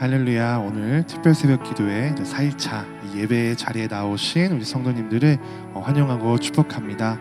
할렐루야. 오늘 특별 새벽 기도회 4일차 예배 자리에 나오신 우리 성도님들을 환영하고 축복합니다.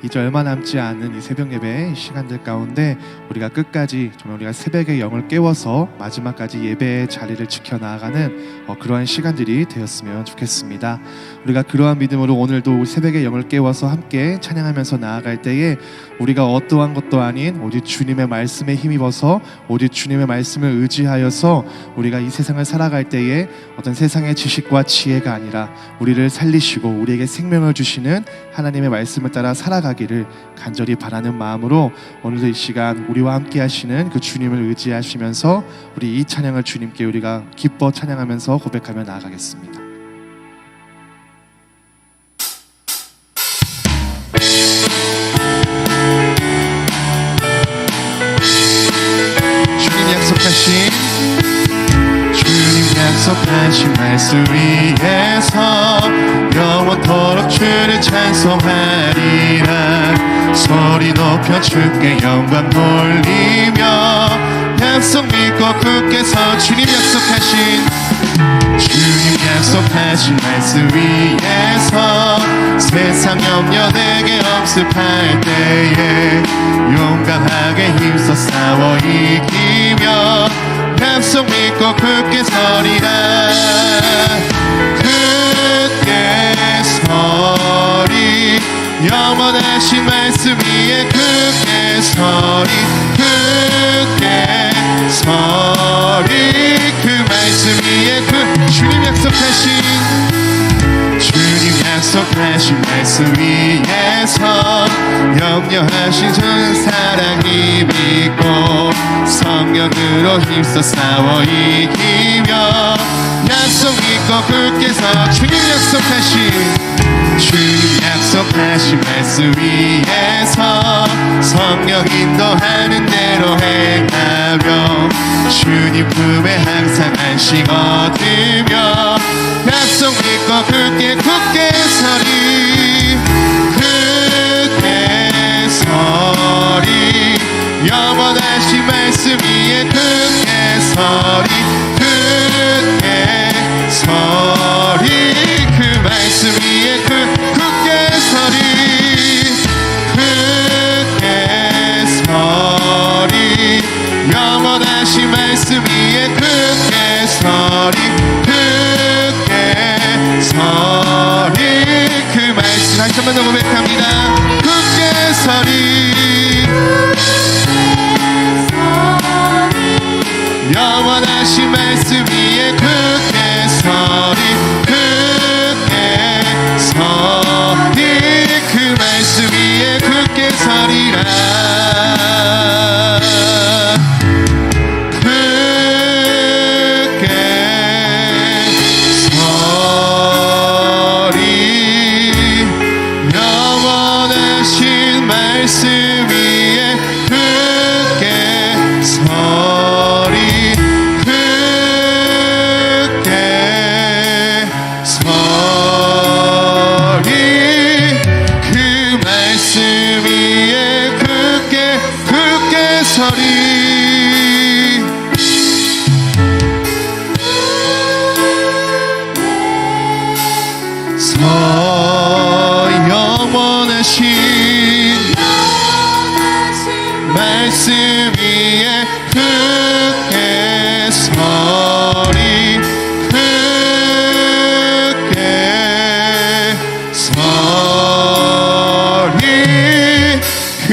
이제 얼마 남지 않은 이 새벽 예배 시간들 가운데 우리가 끝까지 정말 우리가 새벽의 영을 깨워서 마지막까지 예배의 자리를 지켜나가는 그러한 시간들이 되었으면 좋겠습니다. 우리가 그러한 믿음으로 오늘도 새벽의 영을 깨워서 함께 찬양하면서 나아갈 때에 우리가 어떠한 것도 아닌 오직 주님의 말씀에 힘입어서 오직 주님의 말씀을 의지하여서 우리가 이 세상을 살아갈 때에 어떤 세상의 지식과 지혜가 아니라 우리를 살리시고 우리에게 생명을 주시는 하나님의 말씀을 따라 살아가기를 간절히 바라는 마음으로 오늘도 이 시간 우리와 함께 하시는 그 주님을 의지하시면서 우리 이 찬양을 주님께 우리가 기뻐 찬양하면서 고백하며 나아가겠습니다. 약속하신 말씀 위에서 영원토록 주를 찬송하리라. 소리 높여 주께 영광 돌리며 약속 믿고 굳게 서 주님 약속하신 말씀 위에서 세상 염려 내게 엄습할 때에 용감하게 힘써 싸워 이기며 약속 믿고 굳게 서리라. 굳게 서리 영원하신 말씀 위에 굳게 서리. 굳게 서리 그 말씀 위에 주님 약속하신 말씀 위에서 염려하신 저는 사랑이 믿고 성령으로 힘써 싸워 이기며 약속 믿고 굳게 서 주님 약속하신 말씀 위에서 성령 인도하는 대로 행하며 주님 품에 항상 안식 얻으며 약속 믿고 굳게 서리. 굳게 서리 영원하신 말씀 위에 굳게 서리. 굳게 서리 그 말씀 위에 굳게 서리. 굳게 서리 영원하신 말씀 위에 굳게 서리. 굳게 서리 그 말씀 다시 한번 더 고백합니다. 굳게 서리 영원하신 말씀 위에 굳게 서리. 굳게 서리 그 말씀 위에 굳게 서리라. 굳게 서리 영원하신 말씀 위에 굳게 서리. 굳게 서리 그 말씀 위에 굳게 서리. 서 영원하신 말씀 위에 굳게 서리. 굳게 서리 그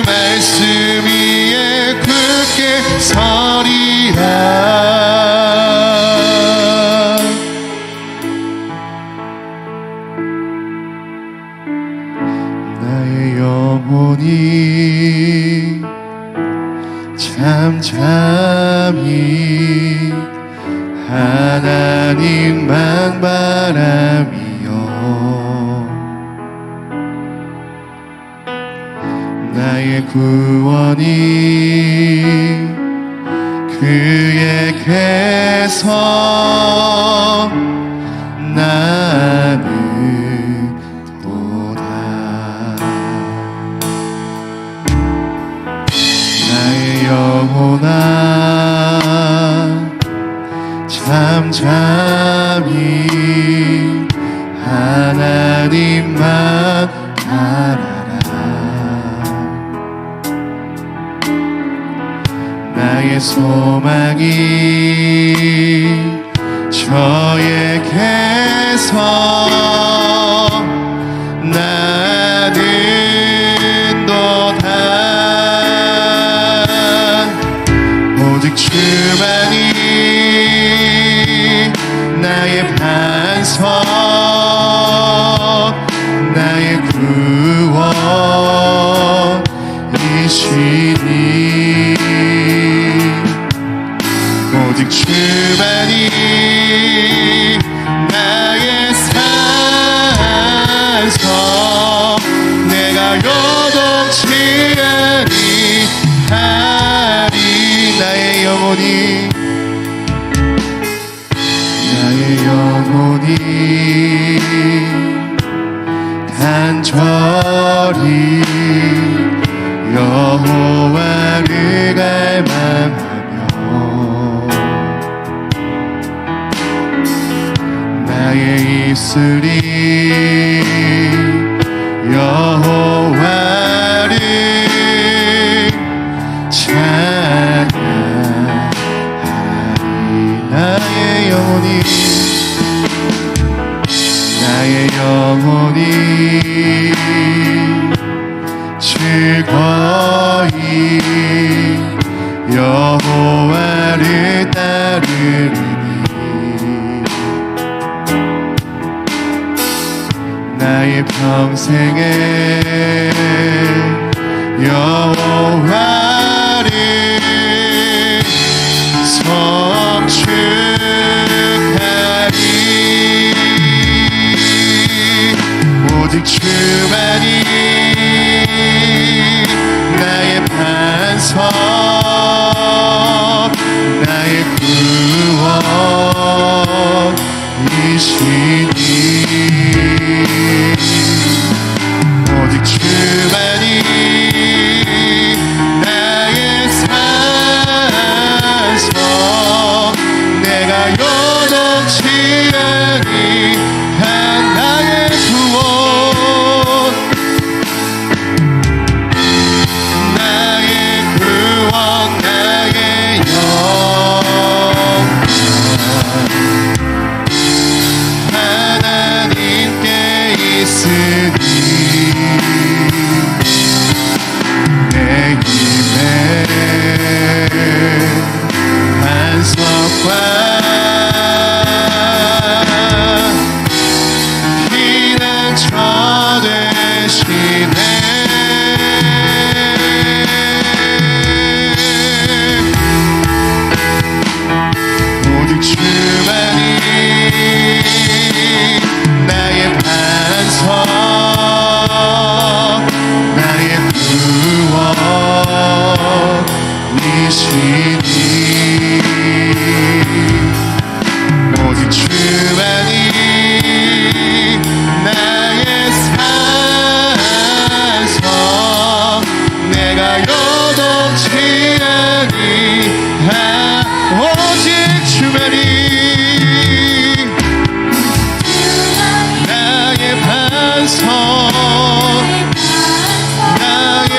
말씀 위에 굳게 서리라. 나의 영혼이 잠잠히 하나님만 바라며 나의 구원이 그에게서 나는 도다. 나의 영혼아 나의 소망이 저에게서 나는도다 오직 주만이 나의 반석 나의 구원이시니 오직 주만이 나의 산성 내가 요동치 아니하리 나의 영혼이 간절히 여호와를 갈망하며 나의 입술이 여호와를 찬양하리 나의 영혼이 즐거이 여호와를 따르리니 나의 평생에 여호와를 성축하리 오직 주만이 나의 반석 나의 구원이시니 오직 주만이 나의 산성 내가 요동치 아니한 나의 구원 나의 영원 하나님께 있으니 내 힘의 반석과 피난처 되시네 오직 주만이 나의 반석 나의 구원이시니 오직 주만이 나의 산성 내가 요동치 아니하 오직 주만이 나의 반석 나의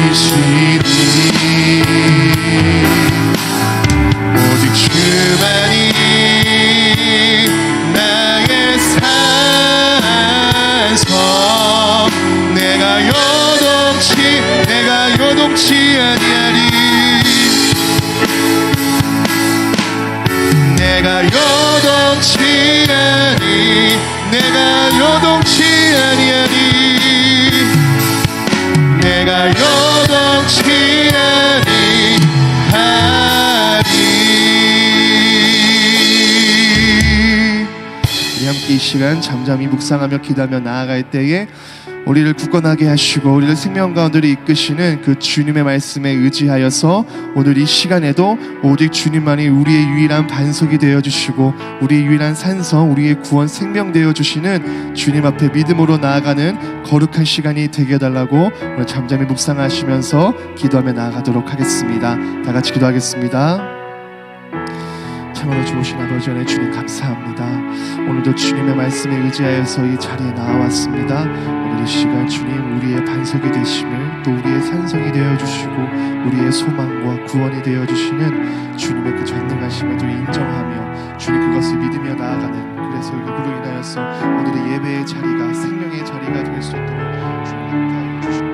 구원이시니 오직 주만이 나의 산성 내가 요동치 아니하리 내가 요동치 아니하리 내가 요동치 아니하리 우리 함께 이 시간 잠잠히 묵상하며 기도하며 나아갈 때에 우리를 굳건하게 하시고 우리를 생명 가운데로 이끄시는 그 주님의 말씀에 의지하여서 오늘 이 시간에도 오직 주님만이 우리의 유일한 반석이 되어주시고 우리의 유일한 산성 우리의 구원 생명 되어주시는 주님 앞에 믿음으로 나아가는 거룩한 시간이 되게 해달라고 오늘 잠잠히 묵상하시면서 기도하며 나아가도록 하겠습니다. 다 같이 기도하겠습니다. 참으로 좋으신 아버지 안에 주님 감사합니다. 오늘도 주님의 말씀에 의지하여서 이 자리에 나와왔습니다. 오늘 이 시간 주님 우리의 반석이 되심을, 또 우리의 산성이 되어주시고 우리의 소망과 구원이 되어주시는 주님의 그 전능하심을 또 인정하며 주님 그것을 믿으며 나아가는, 그래서 이로 인하여서 오늘의 예배의 자리가 생명의 자리가 될 수 있도록 주님 함께하여 주시옵소서.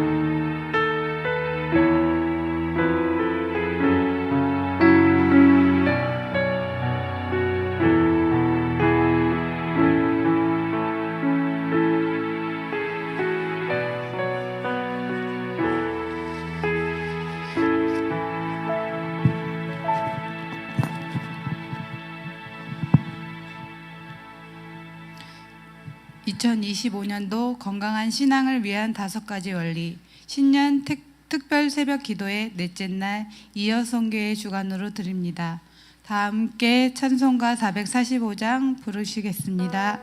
(2025년도) 건강한 신앙을 위한 5가지 원리, 신년 특별 새벽 기도의 넷째 날 이어선교회 주간으로 드립니다. 다 함께 찬송가 445장 부르시겠습니다.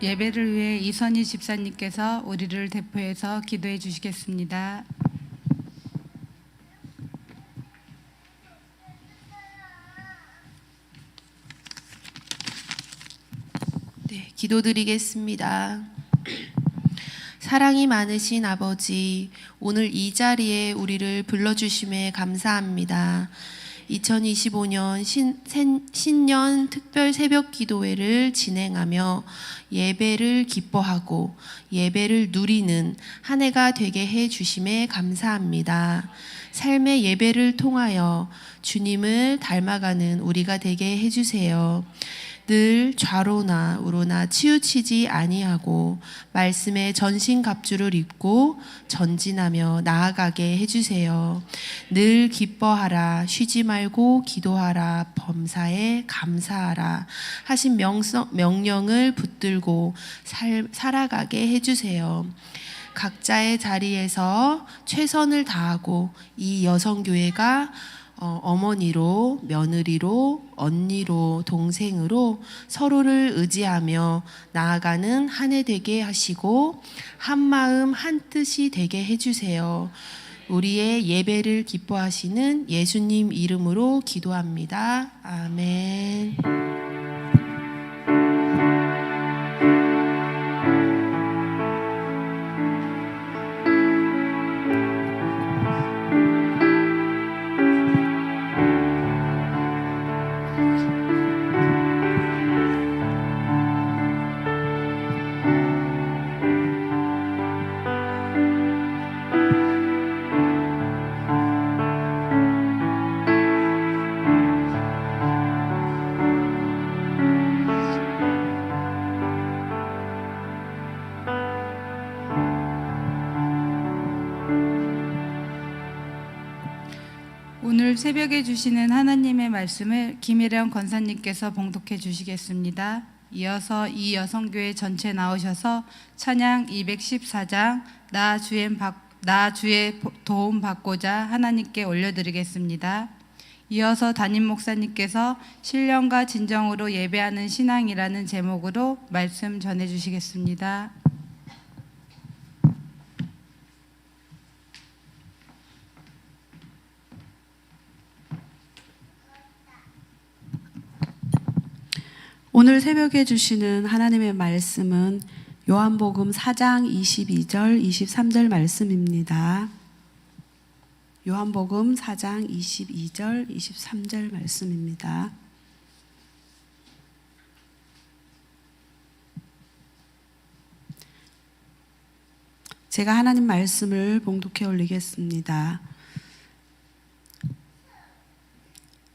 예배를 위해 이선희 집사님께서 우리를 대표해서 기도해 주시겠습니다. 네, 기도드리겠습니다. 사랑이 많으신 아버지, 오늘 이 자리에 우리를 불러주심에 감사합니다. 2025년 신년 특별 새벽 기도회를 진행하며 예배를 기뻐하고 예배를 누리는 한 해가 되게 해 주심에 감사합니다. 삶의 예배를 통하여 주님을 닮아가는 우리가 되게 해 주세요. 늘 좌로나 우로나 치우치지 아니하고 말씀의 전신갑주를 입고 전진하며 나아가게 해주세요. 늘 기뻐하라, 쉬지 말고 기도하라, 범사에 감사하라 하신 명령을 붙들고 살아가게 해주세요. 각자의 자리에서 최선을 다하고 이 여성교회가 어머니로, 며느리로, 언니로, 동생으로 서로를 의지하며 나아가는 한 해 되게 하시고 한 마음 한 뜻이 되게 해주세요. 우리의 예배를 기뻐하시는 예수님 이름으로 기도합니다. 아멘. 오늘 새벽에 주시는 하나님의 말씀을 김혜령 권사님께서 봉독해 주시겠습니다. 이어서 이 여성교회 전체 나오셔서 찬양 214장 나 주의 도움 받고자 하나님께 올려드리겠습니다. 이어서 담임 목사님께서 신령과 진정으로 예배하는 신앙이라는 제목으로 말씀 전해 주시겠습니다. 오늘 새벽에 주시는 하나님의 말씀은 요한복음 4장 22절, 23절 말씀입니다. 요한복음 4장 22절, 23절 말씀입니다. 제가 하나님 말씀을 봉독해 올리겠습니다.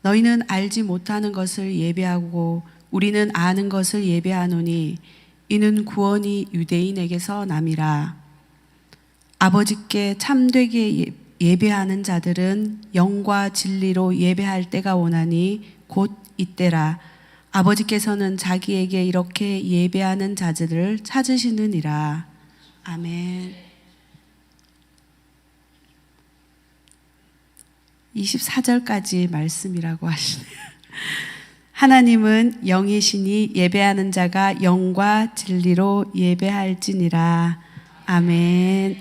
너희는 알지 못하는 것을 예배하고 우리는 아는 것을 예배하노니 이는 구원이 유대인에게서 남이라. 아버지께 참되게 예배하는 자들은 영과 진리로 예배할 때가 오나니 곧 이때라. 아버지께서는 자기에게 이렇게 예배하는 자들을 찾으시느니라. 아멘. 24절까지 말씀이라고 하시네요. 하나님은 영이시니 예배하는 자가 영과 진리로 예배할지니라. 아멘.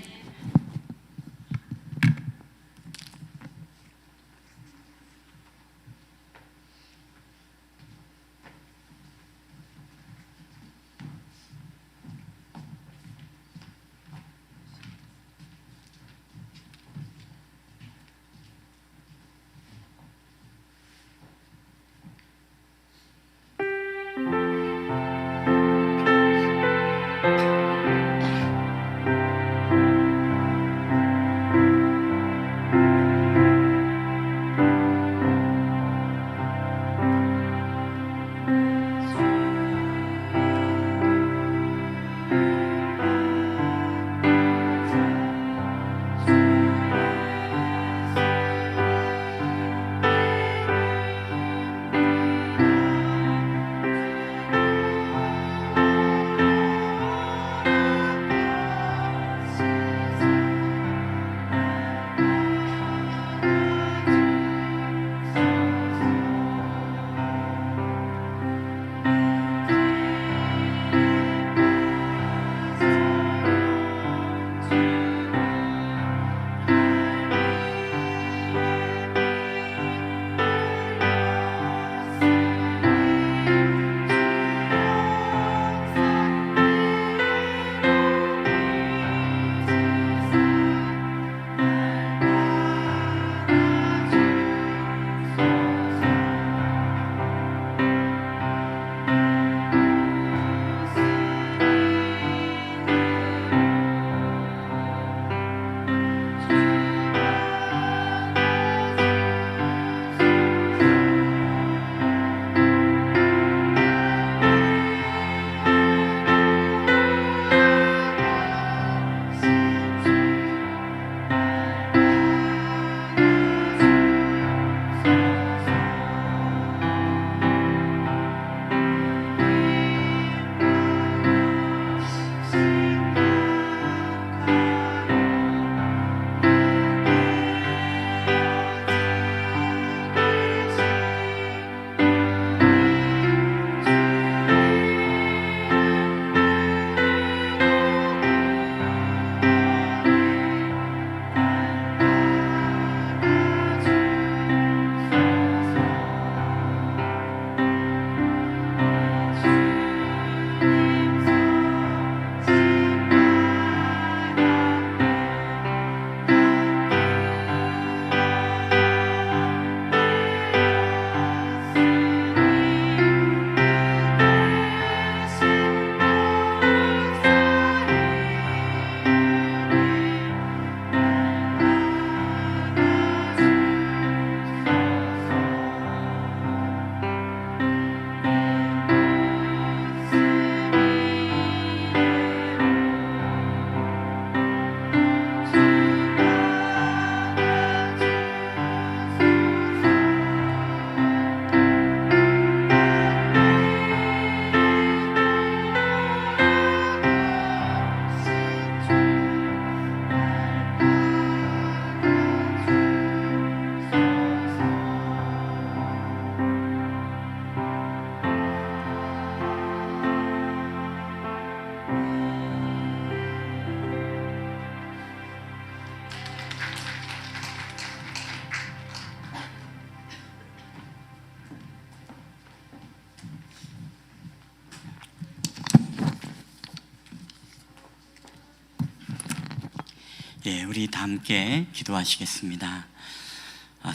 예, 우리 다 함께 기도하시겠습니다.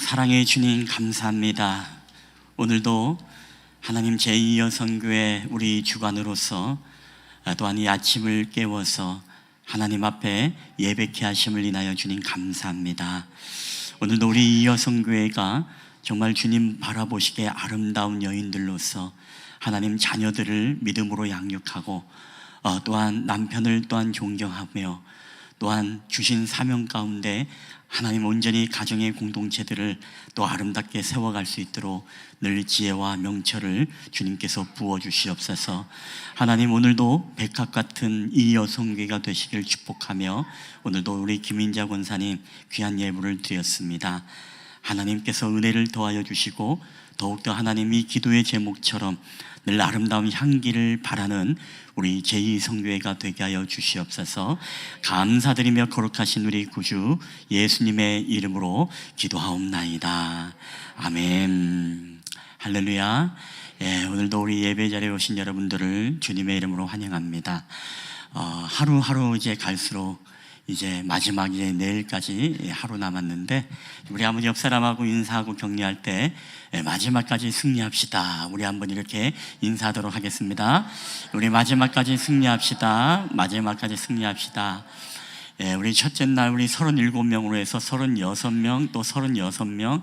사랑의 주님 감사합니다. 오늘도 하나님 제2여성교회 우리 주관으로서 또한 이 아침을 깨워서 하나님 앞에 예배케 하심을 인하여 주님 감사합니다. 오늘도 우리 이 여성교회가 정말 주님 바라보시기에 아름다운 여인들로서 하나님 자녀들을 믿음으로 양육하고 또한 남편을 또한 존경하며 또한 주신 사명 가운데 하나님 온전히 가정의 공동체들을 또 아름답게 세워갈 수 있도록 늘 지혜와 명철을 주님께서 부어주시옵소서. 하나님 오늘도 백합 같은 이 여성교회가 되시길 축복하며 오늘도 우리 김인자 권사님 귀한 예물을 드렸습니다. 하나님께서 은혜를 더하여 주시고 더욱더 하나님이 기도의 제목처럼 늘 아름다운 향기를 바라는 우리 제2성교회가 되게 하여 주시옵소서. 감사드리며 거룩하신 우리 구주 예수님의 이름으로 기도하옵나이다. 아멘. 할렐루야. 예, 오늘도 우리 예배 자리에 오신 여러분들을 주님의 이름으로 환영합니다. 하루하루 이제 갈수록 이제 마지막 이제 내일까지 하루 남았는데 우리 한번 옆 사람하고 인사하고 격려할 때 마지막까지 승리합시다. 우리 한번 이렇게 인사하도록 하겠습니다. 우리 마지막까지 승리합시다. 마지막까지 승리합시다. 우리 첫째 날 우리 37명으로 해서 36명 또 36명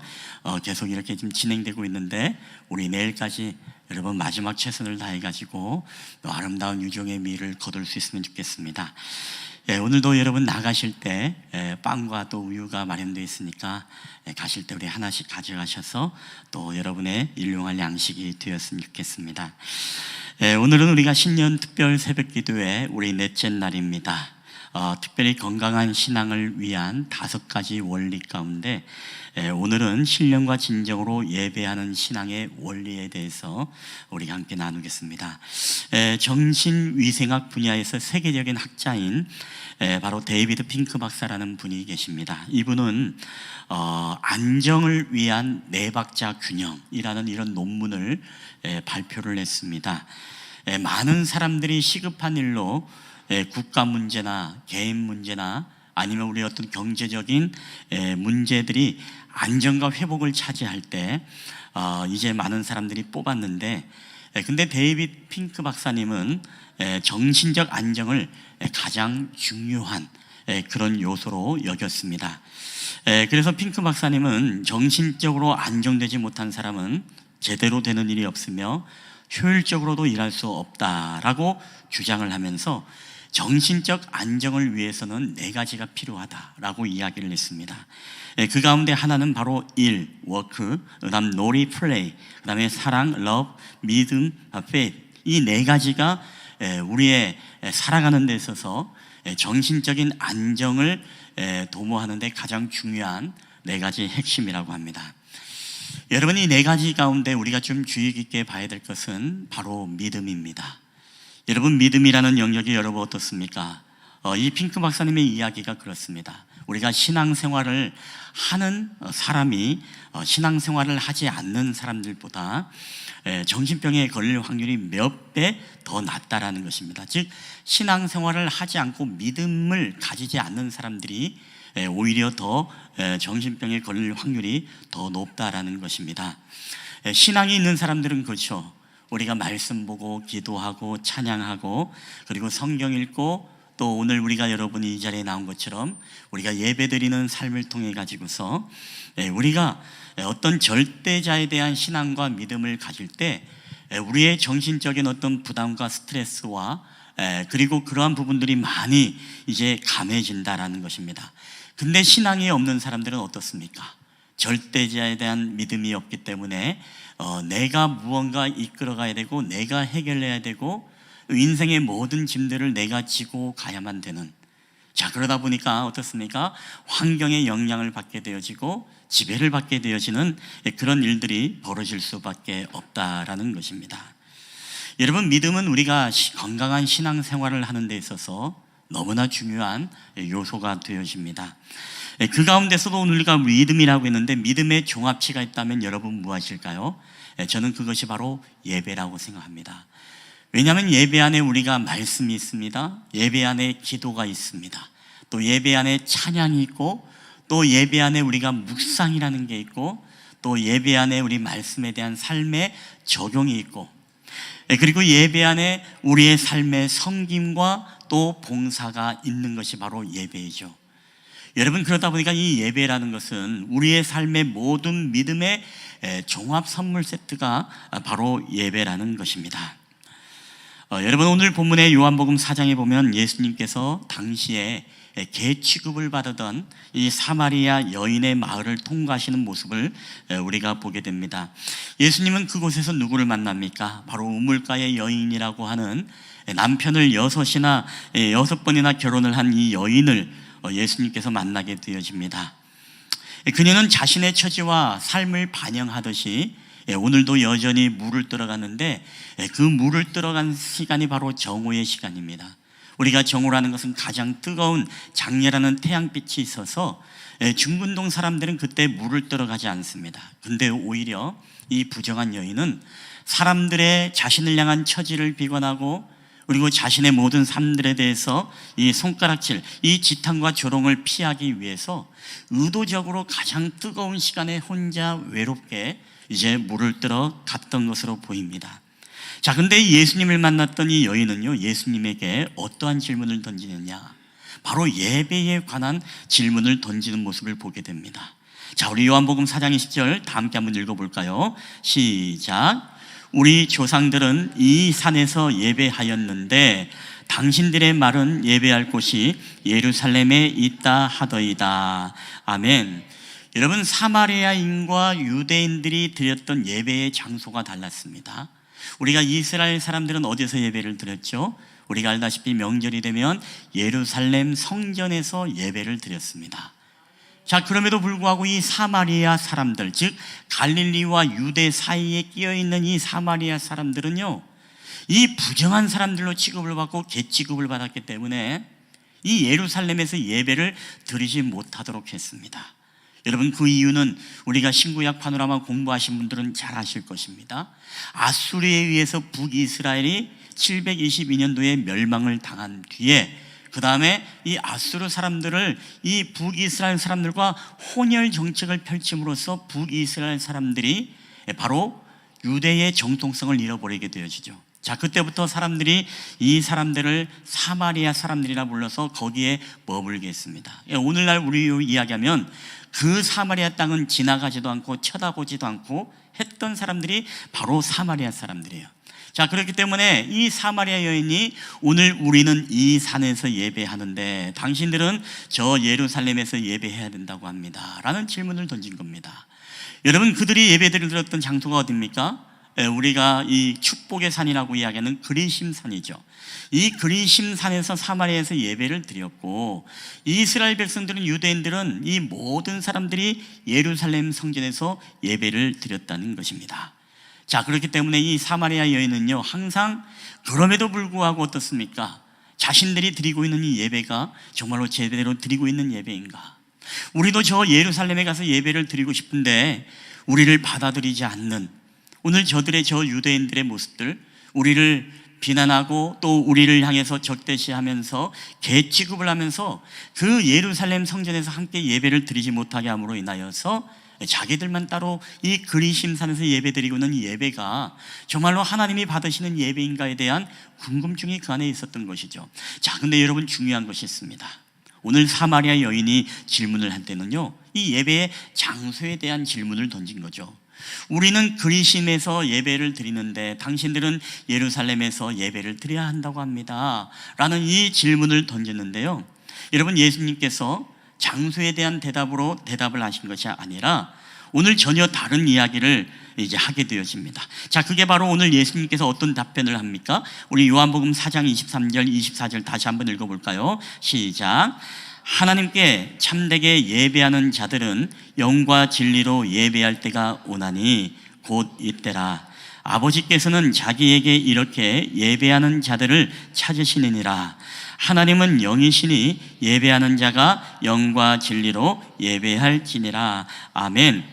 계속 이렇게 지금 진행되고 있는데 우리 내일까지 여러분 마지막 최선을 다해가지고 또 아름다운 유종의 미를 거둘 수 있으면 좋겠습니다. 오늘도 여러분 나가실 때 빵과 또 우유가 마련되어 있으니까 가실 때 우리 하나씩 가져가셔서 또 여러분의 일용할 양식이 되었으면 좋겠습니다. 오늘은 우리가 신년 특별 새벽기도회 우리 넷째 날입니다. 특별히 건강한 신앙을 위한 5가지 원리 가운데 오늘은 신령과 진정으로 예배하는 신앙의 원리에 대해서 우리가 함께 나누겠습니다. 정신위생학 분야에서 세계적인 학자인 바로 데이비드 핑크 박사라는 분이 계십니다. 이분은 안정을 위한 4박자 균형이라는 이런 논문을 발표를 했습니다. 많은 사람들이 시급한 일로 국가 문제나 개인 문제나 아니면 우리 어떤 경제적인 문제들이 안정과 회복을 차지할 때 이제 많은 사람들이 뽑았는데 근데 데이비드 핑크 박사님은 정신적 안정을 가장 중요한 그런 요소로 여겼습니다. 그래서 핑크 박사님은 정신적으로 안정되지 못한 사람은 제대로 되는 일이 없으며 효율적으로도 일할 수 없다라고 주장을 하면서 정신적 안정을 위해서는 4가지가 필요하다라고 이야기를 했습니다. 그 가운데 하나는 바로 일, 워크, 그다음 놀이, 플레이, 그다음에 사랑, 러브, 믿음, 페이트 이 4가지가 우리의 살아가는 데 있어서 정신적인 안정을 도모하는 데 가장 중요한 4가지 핵심이라고 합니다. 여러분 이 4가지 가운데 우리가 좀 주의 깊게 봐야 될 것은 바로 믿음입니다. 여러분 믿음이라는 영역이 여러분 어떻습니까? 이 핑크 박사님의 이야기가 그렇습니다. 우리가 신앙생활을 하는 사람이 신앙생활을 하지 않는 사람들보다 정신병에 걸릴 확률이 몇 배 더 낮다라는 것입니다. 즉 신앙생활을 하지 않고 믿음을 가지지 않는 사람들이 오히려 더 정신병에 걸릴 확률이 더 높다라는 것입니다. 신앙이 있는 사람들은 그렇죠. 우리가 말씀 보고 기도하고 찬양하고 그리고 성경 읽고 또 오늘 우리가 여러분이 이 자리에 나온 것처럼 우리가 예배드리는 삶을 통해 가지고서 우리가 어떤 절대자에 대한 신앙과 믿음을 가질 때 우리의 정신적인 어떤 부담과 스트레스와 그리고 그러한 부분들이 많이 이제 감해진다라는 것입니다. 근데 신앙이 없는 사람들은 어떻습니까? 절대자에 대한 믿음이 없기 때문에 내가 무언가 이끌어가야 되고 내가 해결해야 되고 인생의 모든 짐들을 내가 지고 가야만 되는 자 그러다 보니까 어떻습니까? 환경의 영향을 받게 되어지고 지배를 받게 되어지는 그런 일들이 벌어질 수밖에 없다라는 것입니다. 여러분 믿음은 우리가 건강한 신앙생활을 하는 데 있어서 너무나 중요한 요소가 되어집니다. 그 가운데서도 오늘 우리가 믿음이라고 했는데 믿음의 종합치가 있다면 여러분 무엇일까요? 저는 그것이 바로 예배라고 생각합니다. 왜냐하면 예배 안에 우리가 말씀이 있습니다. 예배 안에 기도가 있습니다. 또 예배 안에 찬양이 있고, 또 예배 안에 우리가 묵상이라는 게 있고, 또 예배 안에 우리 말씀에 대한 삶의 적용이 있고, 그리고 예배 안에 우리의 삶의 섬김과 또 봉사가 있는 것이 바로 예배이죠. 여러분, 그러다 보니까 이 예배라는 것은 우리의 삶의 모든 믿음의 종합 선물 세트가 바로 예배라는 것입니다. 여러분, 오늘 본문의 요한복음 4장에 보면 예수님께서 당시에 개 취급을 받았던 이 사마리아 여인의 마을을 통과하시는 모습을 우리가 보게 됩니다. 예수님은 그곳에서 누구를 만납니까? 바로 우물가의 여인이라고 하는 남편을 6번이나 결혼을 한 이 여인을 예수님께서 만나게 되어집니다. 그녀는 자신의 처지와 삶을 반영하듯이 오늘도 여전히 물을 들어가는데, 그 물을 들어간 시간이 바로 정오의 시간입니다. 우리가 정오라는 것은 가장 뜨거운 장렬하는 태양빛이 있어서 중근동 사람들은 그때 물을 들어가지 않습니다. 근데 오히려 이 부정한 여인은 사람들의 자신을 향한 처지를 비관하고, 그리고 자신의 모든 삶들에 대해서 이 손가락질, 이 지탄과 조롱을 피하기 위해서 의도적으로 가장 뜨거운 시간에 혼자 외롭게 이제 물을 들어 갔던 것으로 보입니다. 자, 근데 예수님을 만났던 이 여인은요, 예수님에게 어떠한 질문을 던지느냐? 바로 예배에 관한 질문을 던지는 모습을 보게 됩니다. 자, 우리 요한복음 4장 20절 다 함께 한번 읽어볼까요? 시작. 우리 조상들은 이 산에서 예배하였는데 당신들의 말은 예배할 곳이 예루살렘에 있다 하더이다. 아멘. 여러분, 사마리아인과 유대인들이 드렸던 예배의 장소가 달랐습니다. 우리가 이스라엘 사람들은 어디서 예배를 드렸죠? 우리가 알다시피 명절이 되면 예루살렘 성전에서 예배를 드렸습니다. 자, 그럼에도 불구하고 이 사마리아 사람들, 즉 갈릴리와 유대 사이에 끼어있는 이 사마리아 사람들은요, 이 부정한 사람들로 취급을 받고 개취급을 받았기 때문에 이 예루살렘에서 예배를 드리지 못하도록 했습니다. 여러분, 그 이유는 우리가 신구약 파노라마 공부하신 분들은 잘 아실 것입니다. 아수르에 의해서 북이스라엘이 722년도에 멸망을 당한 뒤에, 그 다음에 이 아수르 사람들을 이 북이스라엘 사람들과 혼혈 정책을 펼침으로써 북이스라엘 사람들이 바로 유대의 정통성을 잃어버리게 되어지죠. 자, 그때부터 사람들이 이 사람들을 사마리아 사람들이라 불러서 거기에 머물게 했습니다. 오늘날 우리 이야기하면 그 사마리아 땅은 지나가지도 않고 쳐다보지도 않고 했던 사람들이 바로 사마리아 사람들이에요. 자, 그렇기 때문에 이 사마리아 여인이 오늘 우리는 이 산에서 예배하는데 당신들은 저 예루살렘에서 예배해야 된다고 합니다 라는 질문을 던진 겁니다. 여러분, 그들이 예배를 드렸던 장소가 어디입니까? 우리가 이 축복의 산이라고 이야기하는 그리심산이죠. 이 그리심산에서 사마리아에서 예배를 드렸고, 이스라엘 백성들은, 유대인들은 이 모든 사람들이 예루살렘 성전에서 예배를 드렸다는 것입니다. 자, 그렇기 때문에 이 사마리아 여인은요, 항상 그럼에도 불구하고 어떻습니까? 자신들이 드리고 있는 이 예배가 정말로 제대로 드리고 있는 예배인가? 우리도 저 예루살렘에 가서 예배를 드리고 싶은데 우리를 받아들이지 않는 오늘 저들의 저 유대인들의 모습들, 우리를 비난하고 또 우리를 향해서 적대시하면서 개취급을 하면서 그 예루살렘 성전에서 함께 예배를 드리지 못하게 함으로 인하여서 자기들만 따로 이 그리심산에서 예배드리고 있는 이 예배가 정말로 하나님이 받으시는 예배인가에 대한 궁금증이 그 안에 있었던 것이죠. 자, 근데 여러분, 중요한 것이 있습니다. 오늘 사마리아 여인이 질문을 할 때는요, 이 예배의 장소에 대한 질문을 던진 거죠. 우리는 그리심에서 예배를 드리는데 당신들은 예루살렘에서 예배를 드려야 한다고 합니다 라는 이 질문을 던졌는데요, 여러분, 예수님께서 장소에 대한 대답을 하신 것이 아니라 오늘 전혀 다른 이야기를 이제 하게 되어집니다. 자, 그게 바로 오늘 예수님께서 어떤 답변을 합니까? 우리 요한복음 4장 23절 24절 다시 한번 읽어볼까요? 시작. 하나님께 참되게 예배하는 자들은 영과 진리로 예배할 때가 오나니 곧 이때라. 아버지께서는 자기에게 이렇게 예배하는 자들을 찾으시느니라. 하나님은 영이시니 예배하는 자가 영과 진리로 예배할지니라. 아멘.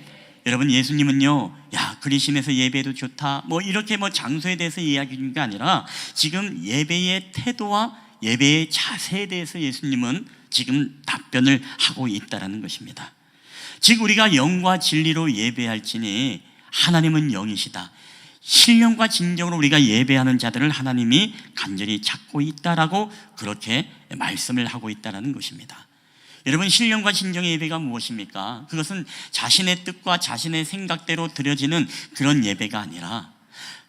여러분, 예수님은요, 야, 그리심에서 예배도 좋다, 뭐 이렇게 장소에 대해서 이야기하는 게 아니라 지금 예배의 태도와 예배의 자세에 대해서 예수님은 지금 답변을 하고 있다라는 것입니다. 즉 우리가 영과 진리로 예배할지니 하나님은 영이시다. 신령과 진정으로 우리가 예배하는 자들을 하나님이 간절히 찾고 있다라고 그렇게 말씀을 하고 있다라는 것입니다. 여러분, 신령과 진정의 예배가 무엇입니까? 그것은 자신의 뜻과 자신의 생각대로 드려지는 그런 예배가 아니라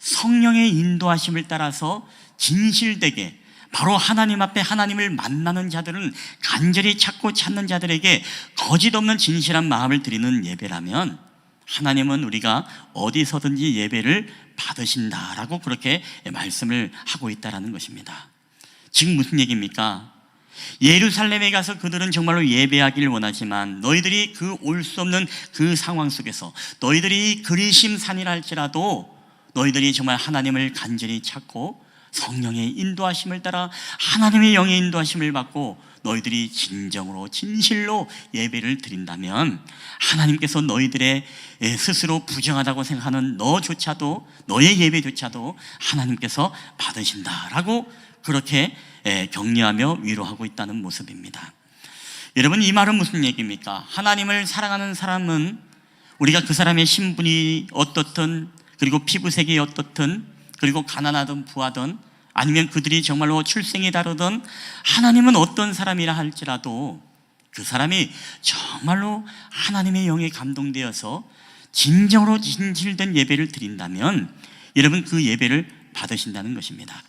성령의 인도하심을 따라서 진실되게 바로 하나님 앞에 하나님을 만나는 자들은 간절히 찾고 찾는 자들에게 거짓 없는 진실한 마음을 드리는 예배라면 하나님은 우리가 어디서든지 예배를 받으신다라고 그렇게 말씀을 하고 있다라는 것입니다. 지금 무슨 얘기입니까? 예루살렘에 가서 그들은 정말로 예배하기를 원하지만 너희들이 그 올 수 없는 그 상황 속에서 너희들이 그리심 산이라 할지라도 너희들이 정말 하나님을 간절히 찾고 성령의 인도하심을 따라 하나님의 영의 인도하심을 받고 너희들이 진정으로 진실로 예배를 드린다면 하나님께서 너희들의 스스로 부정하다고 생각하는 너조차도, 너의 예배조차도 하나님께서 받으신다라고 그렇게 격려하며 위로하고 있다는 모습입니다. 여러분, 이 말은 무슨 얘기입니까? 하나님을 사랑하는 사람은 우리가 그 사람의 신분이 어떻든, 그리고 피부색이 어떻든, 그리고 가난하든 부하든, 아니면 그들이 정말로 출생이 다르든, 하나님은 어떤 사람이라 할지라도 그 사람이 정말로 하나님의 영에 감동되어서 진정으로 진실된 예배를 드린다면 여러분, 그 예배를 받으신다는 것입니다.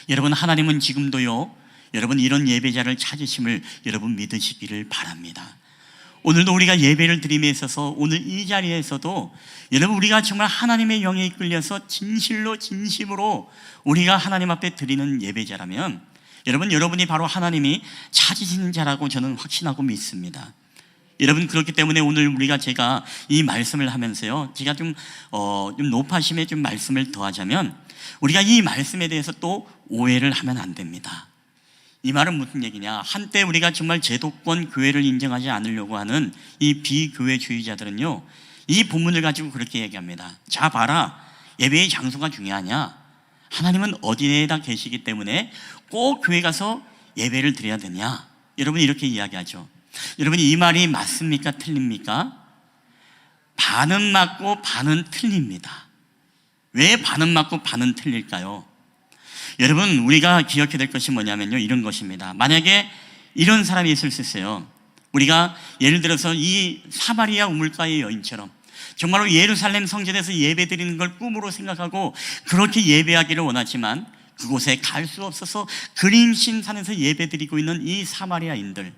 여러분, 하나님은 지금도요, 여러분 이런 예배자를 찾으심을 여러분 믿으시기를 바랍니다. 오늘도 우리가 예배를 드림에 있어서 오늘 이 자리에서도 여러분 우리가 정말 하나님의 영에 이끌려서 진실로 진심으로 우리가 하나님 앞에 드리는 예배자라면 여러분, 여러분이 바로 하나님이 찾으시는 자라고 저는 확신하고 믿습니다. 여러분, 그렇기 때문에 오늘 제가 이 말씀을 하면서요, 제가 좀 높아심에 좀 말씀을 더하자면 우리가 이 말씀에 대해서 또 오해를 하면 안 됩니다. 이 말은 무슨 얘기냐? 한때 우리가 정말 제도권 교회를 인정하지 않으려고 하는 이 비교회주의자들은요, 이 본문을 가지고 그렇게 얘기합니다. 자, 봐라, 예배의 장소가 중요하냐? 하나님은 어디에다 계시기 때문에 꼭 교회 가서 예배를 드려야 되냐? 여러분, 이렇게 이야기하죠. 여러분, 이 말이 맞습니까? 틀립니까? 반은 맞고 반은 틀립니다. 왜 반은 맞고 반은 틀릴까요? 여러분, 우리가 기억해야 될 것이 뭐냐면요, 이런 것입니다. 만약에 이런 사람이 있을 수 있어요. 우리가 예를 들어서 이 사마리아 우물가의 여인처럼 정말로 예루살렘 성전에서 예배 드리는 걸 꿈으로 생각하고 그렇게 예배하기를 원하지만 그곳에 갈 수 없어서 그림신산에서 예배 드리고 있는 이 사마리아인들,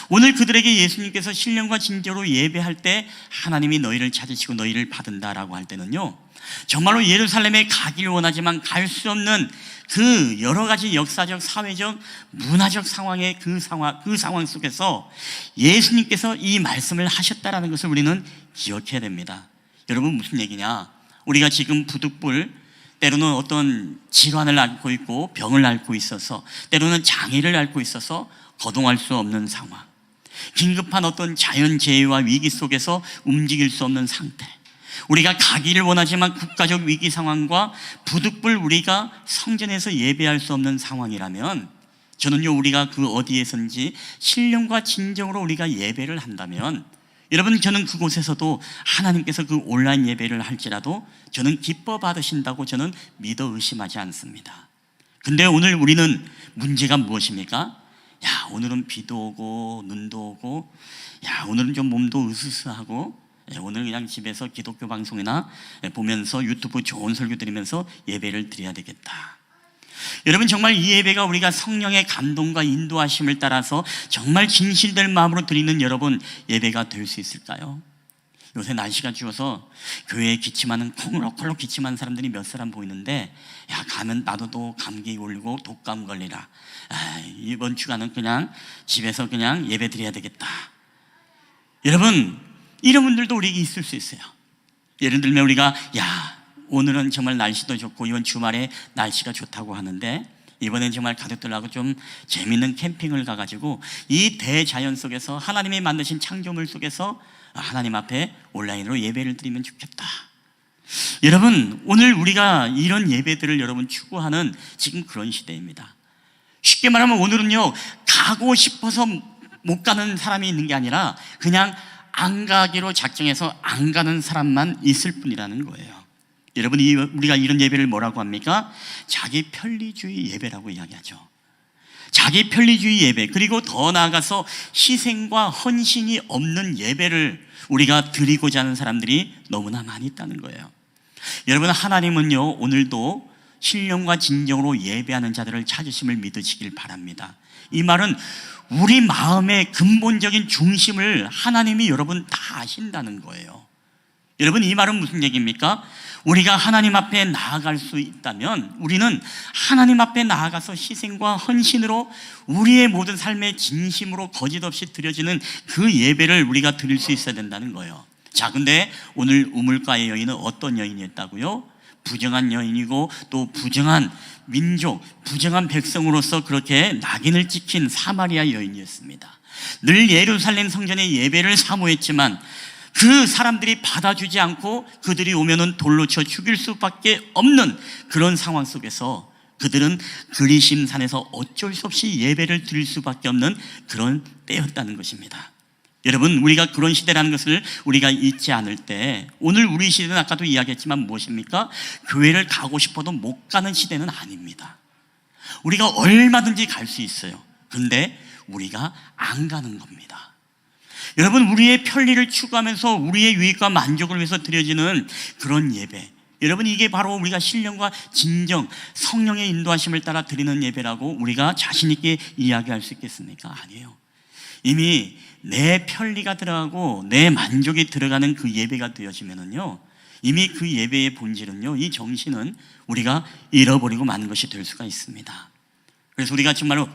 오늘 그들에게 예수님께서 신령과 진정으로 예배할 때 하나님이 너희를 찾으시고 너희를 받은다라고 할 때는요, 정말로 예루살렘에 가기를 원하지만 갈 수 없는 그 여러 가지 역사적, 사회적, 문화적 상황의 그 상황 속에서 예수님께서 이 말씀을 하셨다라는 것을 우리는 기억해야 됩니다. 여러분, 무슨 얘기냐? 우리가 지금 부득불 때로는 어떤 질환을 앓고 있고 병을 앓고 있어서, 때로는 장애를 앓고 있어서 거동할 수 없는 상황, 긴급한 어떤 자연재해와 위기 속에서 움직일 수 없는 상태, 우리가 가기를 원하지만 국가적 위기 상황과 부득불 우리가 성전에서 예배할 수 없는 상황이라면 저는요, 우리가 그 어디에선지 신령과 진정으로 우리가 예배를 한다면 여러분, 저는 그곳에서도 하나님께서 그 온라인 예배를 할지라도 저는 기뻐 받으신다고 저는 믿어 의심하지 않습니다. 근데 오늘 우리는 문제가 무엇입니까? 야, 오늘은 비도 오고 눈도 오고, 야, 오늘은 좀 몸도 으스스하고, 오늘 그냥 집에서 기독교 방송이나 보면서 유튜브 좋은 설교 들으면서 예배를 드려야 되겠다. 여러분, 정말 이 예배가 우리가 성령의 감동과 인도하심을 따라서 정말 진실될 마음으로 드리는 여러분 예배가 될 수 있을까요? 요새 날씨가 추워서 교회에 기침하는, 콜록콜록 기침하는 사람들이 몇 사람 보이는데, 야, 가면 나도 또 감기 걸리고 독감 걸리라. 이번 주간은 그냥 집에서 그냥 예배 드려야 되겠다. 여러분, 이런 분들도 우리에게 있을 수 있어요. 예를 들면 우리가, 야, 오늘은 정말 날씨도 좋고 이번 주말에 날씨가 좋다고 하는데 이번엔 정말 가족들하고 좀 재밌는 캠핑을 가가지고 이 대자연 속에서 하나님이 만드신 창조물 속에서 하나님 앞에 온라인으로 예배를 드리면 좋겠다. 여러분, 오늘 우리가 이런 예배들을 여러분 추구하는 지금 그런 시대입니다. 쉽게 말하면 오늘은요, 가고 싶어서 못 가는 사람이 있는 게 아니라 그냥 안 가기로 작정해서 안 가는 사람만 있을 뿐이라는 거예요. 여러분, 우리가 이런 예배를 뭐라고 합니까? 자기 편리주의 예배라고 이야기하죠. 자기 편리주의 예배, 그리고 더 나아가서 희생과 헌신이 없는 예배를 우리가 드리고자 하는 사람들이 너무나 많이 있다는 거예요. 여러분, 하나님은요, 오늘도 신령과 진정으로 예배하는 자들을 찾으심을 믿으시길 바랍니다. 이 말은 우리 마음의 근본적인 중심을 하나님이 여러분 다 아신다는 거예요. 여러분, 이 말은 무슨 얘기입니까? 우리가 하나님 앞에 나아갈 수 있다면 우리는 하나님 앞에 나아가서 희생과 헌신으로 우리의 모든 삶의 진심으로 거짓없이 드려지는 그 예배를 우리가 드릴 수 있어야 된다는 거예요. 자, 근데 오늘 우물가의 여인은 어떤 여인이었다고요? 부정한 여인이고 또 부정한 민족, 부정한 백성으로서 그렇게 낙인을 찍힌 사마리아 여인이었습니다. 늘 예루살렘 성전의 예배를 사모했지만 그 사람들이 받아주지 않고 그들이 오면은 돌로 쳐 죽일 수밖에 없는 그런 상황 속에서 그들은 그리심산에서 어쩔 수 없이 예배를 드릴 수밖에 없는 그런 때였다는 것입니다. 여러분, 우리가 그런 시대라는 것을 우리가 잊지 않을 때, 오늘 우리 시대는 아까도 이야기했지만 무엇입니까? 교회를 가고 싶어도 못 가는 시대는 아닙니다. 우리가 얼마든지 갈 수 있어요. 근데 우리가 안 가는 겁니다. 여러분, 우리의 편리를 추구하면서 우리의 유익과 만족을 위해서 드려지는 그런 예배, 여러분, 이게 바로 우리가 신령과 진정, 성령의 인도하심을 따라 드리는 예배라고 우리가 자신 있게 이야기할 수 있겠습니까? 아니에요. 이미 내 편리가 들어가고 내 만족이 들어가는 그 예배가 되어지면은요, 이미 그 예배의 본질은요, 이 정신은 우리가 잃어버리고 마는 것이 될 수가 있습니다. 그래서 우리가 정말로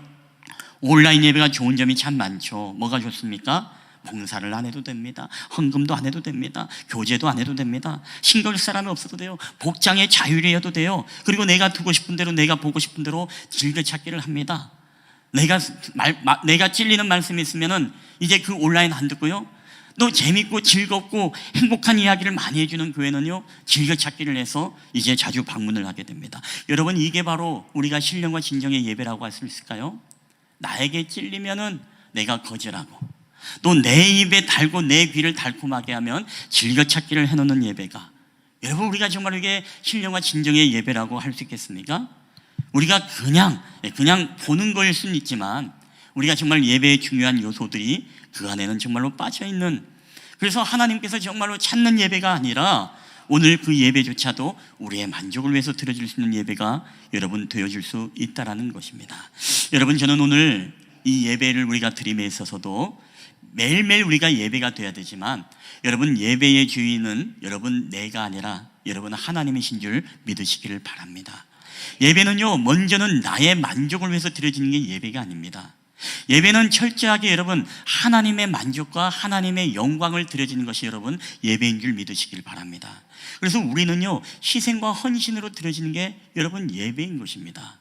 온라인 예배가 좋은 점이 참 많죠. 뭐가 좋습니까? 봉사를 안 해도 됩니다. 헌금도 안 해도 됩니다. 교제도 안 해도 됩니다. 신경 쓸 사람이 없어도 돼요. 복장의 자율이어도 돼요. 그리고 내가 두고 싶은 대로, 내가 보고 싶은 대로 즐겨찾기를 합니다. 내가 찔리는 말씀이 있으면은 이제 그 온라인 안 듣고요, 또 재밌고 즐겁고 행복한 이야기를 많이 해주는 교회는요, 즐겨찾기를 해서 이제 자주 방문을 하게 됩니다. 여러분, 이게 바로 우리가 신령과 진정의 예배라고 할 수 있을까요? 나에게 찔리면은 내가 거절하고, 또 내 입에 달고 내 귀를 달콤하게 하면 즐겨찾기를 해놓는 예배가, 여러분, 우리가 정말 이게 신령과 진정의 예배라고 할 수 있겠습니까? 우리가 그냥 보는 거일 수는 있지만 우리가 정말 예배의 중요한 요소들이 그 안에는 정말로 빠져있는, 그래서 하나님께서 정말로 찾는 예배가 아니라 오늘 그 예배조차도 우리의 만족을 위해서 드려질 수 있는 예배가 여러분 되어줄 수 있다는 것입니다. 여러분, 저는 오늘 이 예배를 우리가 드림에 있어서도 매일매일 우리가 예배가 돼야 되지만, 여러분, 예배의 주인은 여러분 내가 아니라 여러분 하나님이신 줄 믿으시기를 바랍니다. 예배는요, 먼저는 나의 만족을 위해서 드려지는 게 예배가 아닙니다. 예배는 철저하게 여러분 하나님의 만족과 하나님의 영광을 드려지는 것이 여러분 예배인 줄 믿으시길 바랍니다. 그래서 우리는요, 희생과 헌신으로 드려지는 게 여러분 예배인 것입니다.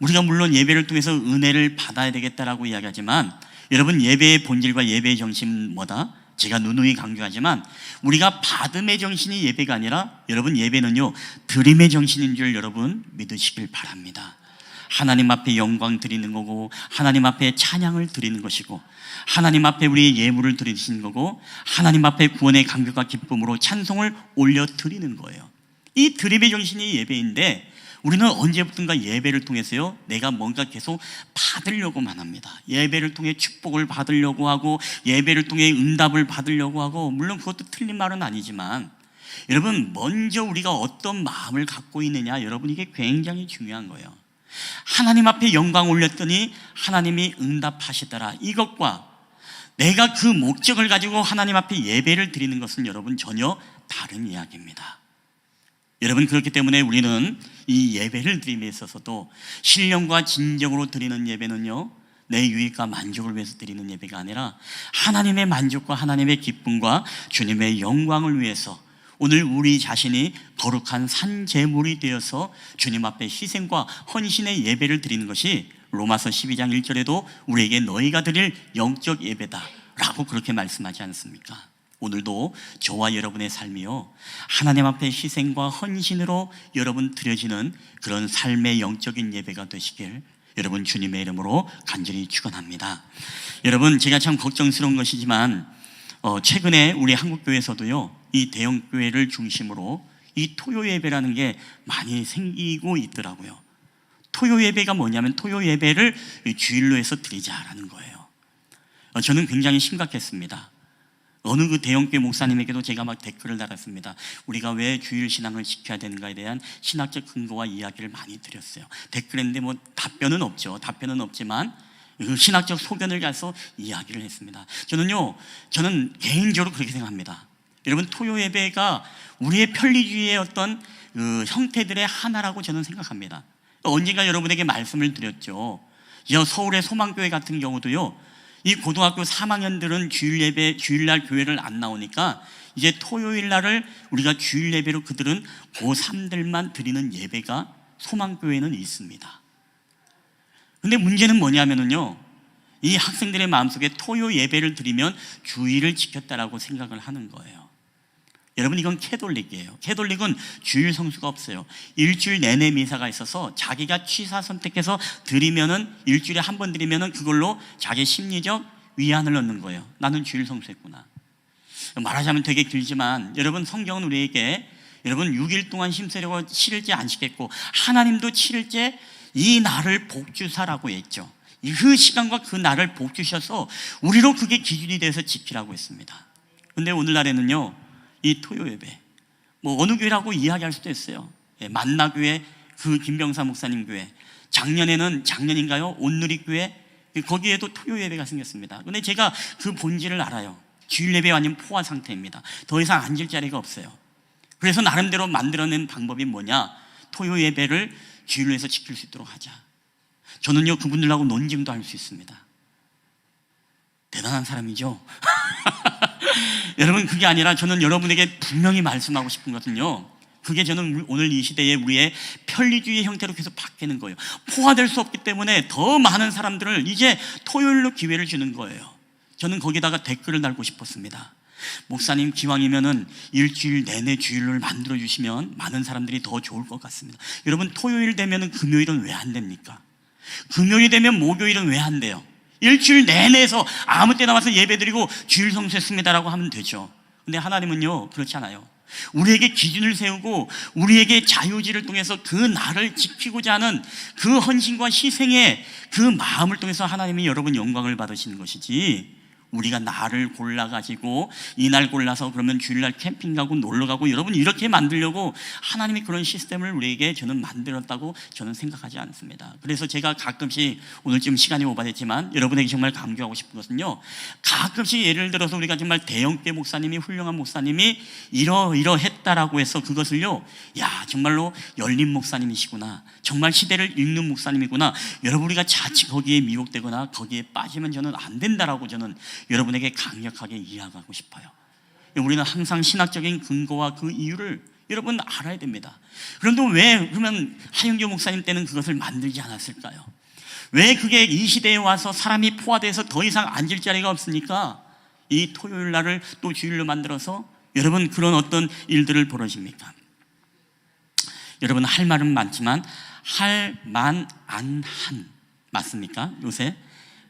우리가 물론 예배를 통해서 은혜를 받아야 되겠다라고 이야기하지만, 여러분, 예배의 본질과 예배의 정신은 뭐다? 제가 누누이 강조하지만 우리가 받음의 정신이 예배가 아니라 여러분 예배는요, 드림의 정신인 줄 여러분 믿으시길 바랍니다. 하나님 앞에 영광 드리는 거고, 하나님 앞에 찬양을 드리는 것이고, 하나님 앞에 우리의 예물을 드리시는 거고, 하나님 앞에 구원의 감격과 기쁨으로 찬송을 올려 드리는 거예요. 이 드림의 정신이 예배인데, 우리는 언제부턴가 예배를 통해서요, 내가 뭔가 계속 받으려고만 합니다. 예배를 통해 축복을 받으려고 하고, 예배를 통해 응답을 받으려고 하고, 물론 그것도 틀린 말은 아니지만, 여러분, 먼저 우리가 어떤 마음을 갖고 있느냐, 여러분, 이게 굉장히 중요한 거예요. 하나님 앞에 영광 올렸더니 하나님이 응답하시더라, 이것과 내가 그 목적을 가지고 하나님 앞에 예배를 드리는 것은 여러분 전혀 다른 이야기입니다. 여러분, 그렇기 때문에 우리는 이 예배를 드림에 있어서도 신령과 진정으로 드리는 예배는요, 내 유익과 만족을 위해서 드리는 예배가 아니라 하나님의 만족과 하나님의 기쁨과 주님의 영광을 위해서 오늘 우리 자신이 거룩한 산제물이 되어서 주님 앞에 희생과 헌신의 예배를 드리는 것이 로마서 12장 1절에도 우리에게 너희가 드릴 영적 예배다 라고 그렇게 말씀하지 않습니까? 오늘도 저와 여러분의 삶이요, 하나님 앞에 희생과 헌신으로 여러분 드려지는 그런 삶의 영적인 예배가 되시길 여러분 주님의 이름으로 간절히 축원합니다. 여러분 제가 참 걱정스러운 것이지만 최근에 우리 한국교회에서도요 이 대형교회를 중심으로 이 토요예배라는 게 많이 생기고 있더라고요. 토요예배가 뭐냐면 토요예배를 주일로 해서 드리자라는 거예요. 저는 굉장히 심각했습니다. 어느 그 대형교회 목사님에게도 제가 막 댓글을 달았습니다. 우리가 왜 주일 신앙을 지켜야 되는가에 대한 신학적 근거와 이야기를 많이 드렸어요. 댓글인데 뭐 답변은 없죠. 답변은 없지만 그 신학적 소견을 가서 이야기를 했습니다. 저는 개인적으로 그렇게 생각합니다. 여러분 토요 예배가 우리의 편리주의의 어떤 그 형태들의 하나라고 저는 생각합니다. 언젠가 여러분에게 말씀을 드렸죠. 서울의 소망교회 같은 경우도요. 이 고등학교 3학년들은 주일날 교회를 안 나오니까 이제 토요일 날을 우리가 주일 예배로 그들은 고3들만 드리는 예배가 소망교회는 있습니다. 근데 문제는 뭐냐면요. 이 학생들의 마음속에 토요 예배를 드리면 주일을 지켰다라고 생각을 하는 거예요. 여러분 이건 캐톨릭이에요. 캐톨릭은 주일 성수가 없어요. 일주일 내내 미사가 있어서 자기가 취사 선택해서 드리면은 일주일에 한 번 드리면은 그걸로 자기 심리적 위안을 얻는 거예요. 나는 주일 성수했구나. 말하자면 되게 길지만 여러분 성경은 우리에게 여러분 6일 동안 힘쓰려고 7일째 안식했고 하나님도 7일째 이 날을 복주사라고 했죠. 그 시간과 그 날을 복주셔서 우리로 그게 기준이 돼서 지키라고 했습니다. 근데 오늘날에는요 이 토요 예배 뭐 어느 교회라고 이야기할 수도 있어요. 만나교회 그 김병사 목사님 교회 작년인가요? 온누리교회 거기에도 토요 예배가 생겼습니다. 근데 제가 그 본질을 알아요. 주일 예배 완전 포화 상태입니다. 더 이상 앉을 자리가 없어요. 그래서 나름대로 만들어낸 방법이 뭐냐? 토요 예배를 주일로 해서 지킬 수 있도록 하자. 저는요 그분들하고 논쟁도 할 수 있습니다. 대단한 사람이죠. 여러분 그게 아니라 저는 여러분에게 분명히 말씀하고 싶은 것은요 그게 저는 오늘 이 시대에 우리의 편리주의 형태로 계속 바뀌는 거예요. 포화될 수 없기 때문에 더 많은 사람들을 이제 토요일로 기회를 주는 거예요. 저는 거기다가 댓글을 달고 싶었습니다. 목사님 기왕이면은 일주일 내내 주일을 만들어 주시면 많은 사람들이 더 좋을 것 같습니다. 여러분 토요일 되면은 금요일은 왜 안 됩니까? 금요일이 되면 목요일은 왜 안 돼요? 일주일 내내에서 아무 때나 와서 예배드리고 주일 성수했습니다라고 하면 되죠. 근데 하나님은요 그렇지 않아요. 우리에게 기준을 세우고 우리에게 자유지를 통해서 그 날을 지키고자 하는 그 헌신과 희생의 그 마음을 통해서 하나님이 여러분 영광을 받으시는 것이지 우리가 날을 골라가지고 이날 골라서 그러면 주일날 캠핑 가고 놀러 가고 여러분 이렇게 만들려고 하나님이 그런 시스템을 우리에게 저는 만들었다고 저는 생각하지 않습니다. 그래서 제가 가끔씩 오늘 지금 시간이 오바됐지만 여러분에게 정말 강조하고 싶은 것은요 가끔씩 예를 들어서 우리가 정말 대형교회 목사님이 훌륭한 목사님이 이러했다라고 해서 그것을요 야 정말로 열린 목사님이시구나 정말 시대를 읽는 목사님이구나 여러분 우리가 자칫 거기에 미혹되거나 거기에 빠지면 저는 안 된다라고 저는 여러분에게 강력하게 이야기하고 싶어요. 우리는 항상 신학적인 근거와 그 이유를 여러분 알아야 됩니다. 그런데 왜 그러면 하영교 목사님 때는 그것을 만들지 않았을까요? 왜 그게 이 시대에 와서 사람이 포화돼서 더 이상 앉을 자리가 없으니까 이 토요일 날을 또 주일로 만들어서 여러분 그런 어떤 일들을 벌어집니까? 여러분 할 말은 많지만 할 만 안 한 맞습니까? 요새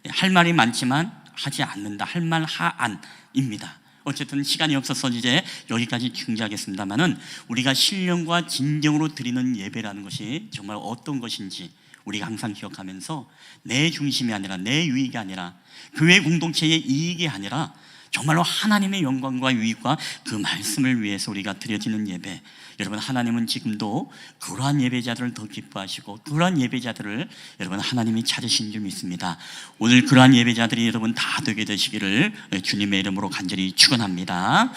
할 말이 많지만 하지 않는다. 할 말 하안입니다. 어쨌든 시간이 없어서 이제 여기까지 중지하겠습니다만은 우리가 신령과 진정으로 드리는 예배라는 것이 정말 어떤 것인지 우리가 항상 기억하면서 내 중심이 아니라 내 유익이 아니라 교회 공동체의 이익이 아니라 정말로 하나님의 영광과 유익과 그 말씀을 위해서 우리가 드려지는 예배 여러분 하나님은 지금도 그러한 예배자들을 더 기뻐하시고 그러한 예배자들을 여러분 하나님이 찾으신 줄 믿습니다. 오늘 그러한 예배자들이 여러분 다 되게 되시기를 주님의 이름으로 간절히 축원합니다.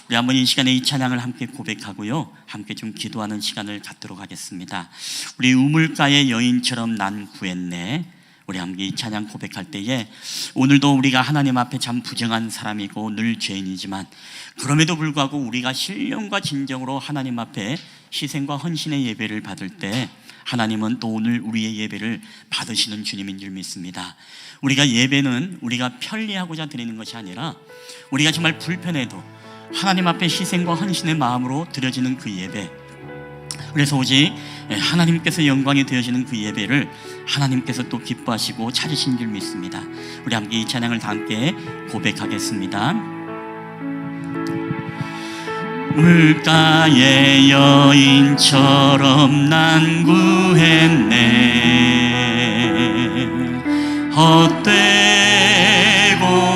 우리 한번 이 시간에 이 찬양을 함께 고백하고요 함께 좀 기도하는 시간을 갖도록 하겠습니다. 우리 우물가의 여인처럼 난 구했네. 우리 함께 이 찬양 고백할 때에 오늘도 우리가 하나님 앞에 참 부정한 사람이고 늘 죄인이지만 그럼에도 불구하고 우리가 신령과 진정으로 하나님 앞에 희생과 헌신의 예배를 받을 때 하나님은 또 오늘 우리의 예배를 받으시는 주님인 줄 믿습니다. 우리가 예배는 우리가 편리하고자 드리는 것이 아니라 우리가 정말 불편해도 하나님 앞에 희생과 헌신의 마음으로 드려지는 그 예배 그래서 오직 하나님께서 영광이 되어지는 그 예배를 하나님께서 또 기뻐하시고 찾으신 줄 믿습니다. 우리 함께 이 찬양을 다 함께 고백하겠습니다. 물가의 여인처럼 난 구했네. 헛되고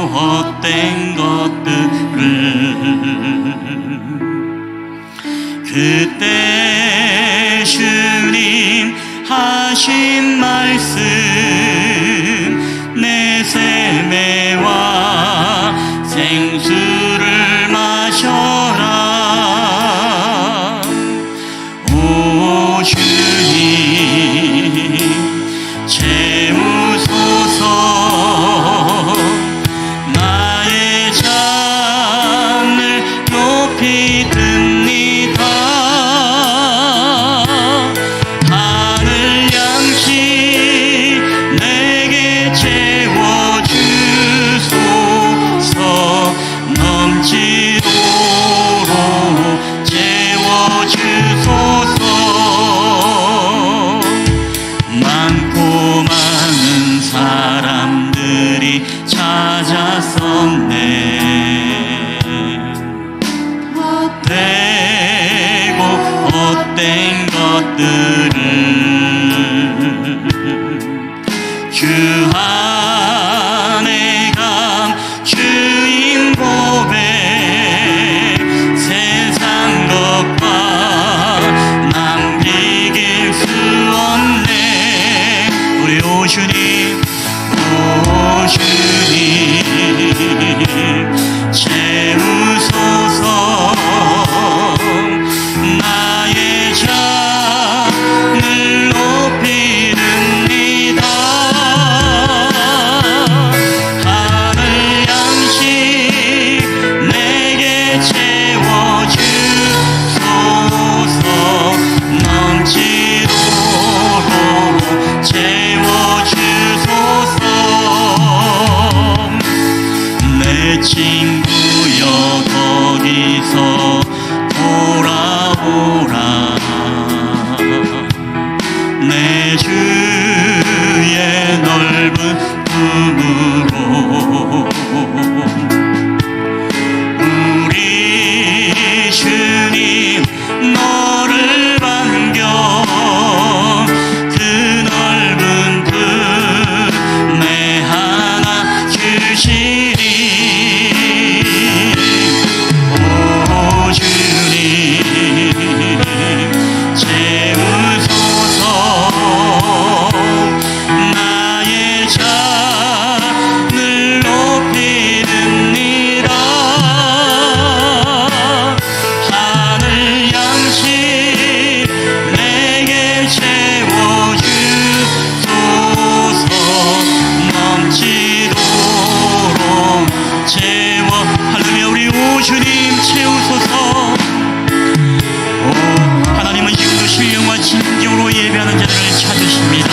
헛된 것들을 그때 주님 하신 말씀 내 샘매와 생수를 마셔라. 오 주님 채우소서. 나의 잔을 높이 듭니다. 하늘 양식 내게 채워주소서. 넘치도록 채워주소서. 많고 많은 사람들이 찾아섰네. 헛되고 헛된 것들을 주 안에 감추인 고백. 세상 것과 남기길 수 없네. 우리 오 주님 오 주님 채우소서. 나의 잔을 높이 듭니다. 하늘 양식 내게 채워주소서. 넘치도록 채워주소서. 내 친구여 거기서 돌아오라. 내 주의 넓은 품으로 우리 주님 너를 반겨 그 넓은 품에 하나 주시리. 오 주님 채우소서. 나의 잔을 높이 듭니다. 하늘 양식 내게 채워주소서. 넘치도록 채워. 할렐루야. 우리 오 주님 채우소서. 오 하나님은 지금도 신령과 진정으로 예배하는 자들을 찾으십니다.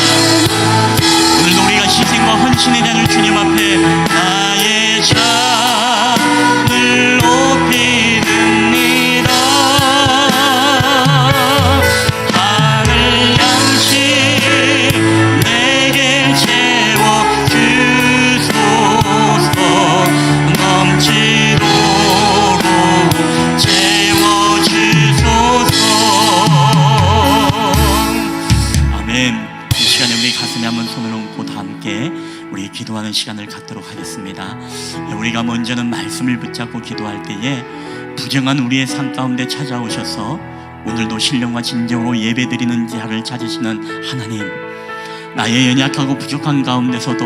오늘도 우리가 희생과 헌신의 잔을 주님 앞에 나의 잔을 높이 듭니다. 하늘 양식 내게 채워주소서. 넘치도록 채워주소서. 아멘. 이 시간에 우리 가슴에 한번 손을 얹고 다 함께 우리 기도하는 시간을 갖도록 하겠습니다. 우리가 먼저는 말씀을 붙잡고 기도할 때에 부정한 우리의 삶 가운데 찾아오셔서 오늘도 신령과 진정으로 예배드리는 자를 찾으시는 하나님, 나의 연약하고 부족한 가운데서도